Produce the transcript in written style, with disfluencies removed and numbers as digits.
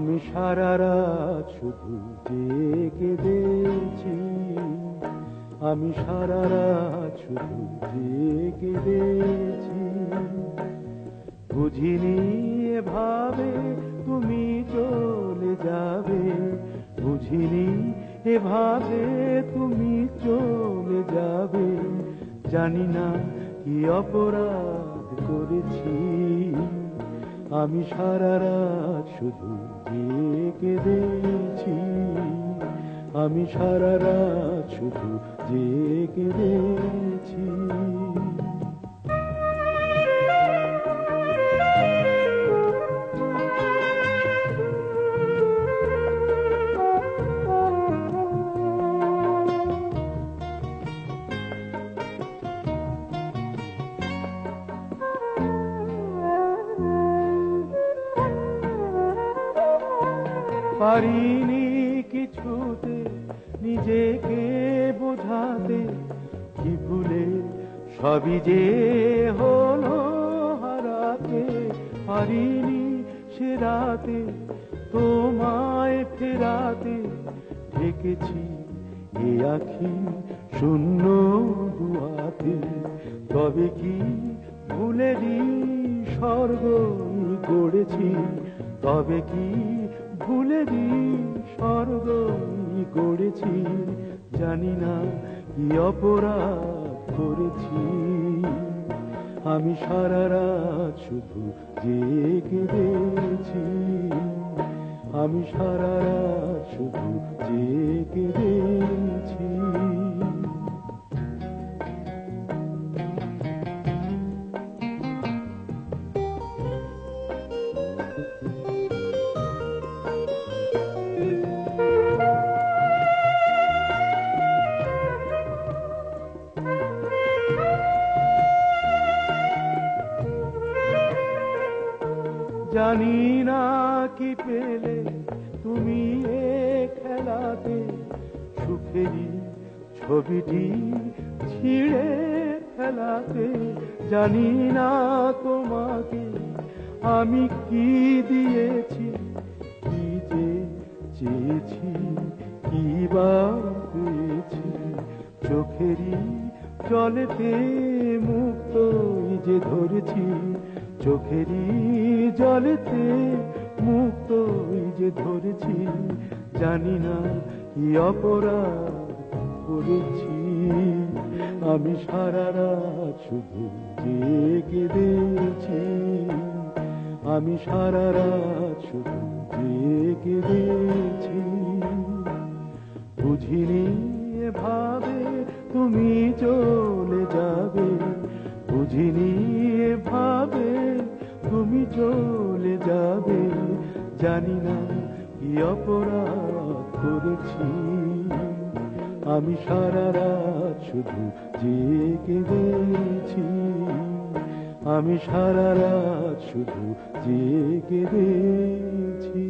আমি সারা রাত শুধু জেগে দেখছি, আমি সারা রাত শুধু জেগে দেখছি। বুঝিনি এভাবে তুমি চলে যাবে, বুঝিনি এভাবে তুমি চলে যাবে। জানি না কি অপরাধ করেছি, আমি সারা রাত শুধু জেগে দেখছি, আমি সারা রাত শুধু জেগে দেখছি। পারিনি কিছুতে নিজেকে বোঝাতে, কি ভুলে সবই যে হলো হারাতে। পারিনি সে রাতে তোমায় ফেরাতে, ঢেকেছি এ আখি শূন্য দুয়াতে। তবে কি ভুলেরই স্বর্গ গড়েছি, তবে কি ভুলেরই স্বর্গ গড়েছি। জানি না কি অপরাধ করেছি, আমি সারা রাত শুধু জেগে দেখছি, আমি সারা রাত শুধু জেগে দেখছি। জানি না কি পেলে তুমি এ খেলাতে, সুখেরই ছবিটি ছিঁড়ে ফেলাতে। জানি না তোমাকে আমি কি দিয়েছি, কি যে চেয়েছি, কি বা পেয়েছি। চোখেরই জলেতে মুক্ত যে ধরেছি, চোখেরই জলেতে মুক্ত যে ধরেছি। জানি না কি অপরাধ করেছি, আমি সারা রাত শুধু জেগে দেখছি, আমি সারা রাত শুধু জেগে দেখছি। বুঝিনি এভাবে তুমি চলে যাবে, বুঝিনি এভাবে তুমি চলে যাবে। জানি না কি অপরাধ করেছি, আমি সারা রাত শুধু জেগে দেখছি, আমি সারা রাত শুধু জেগে দেখছি।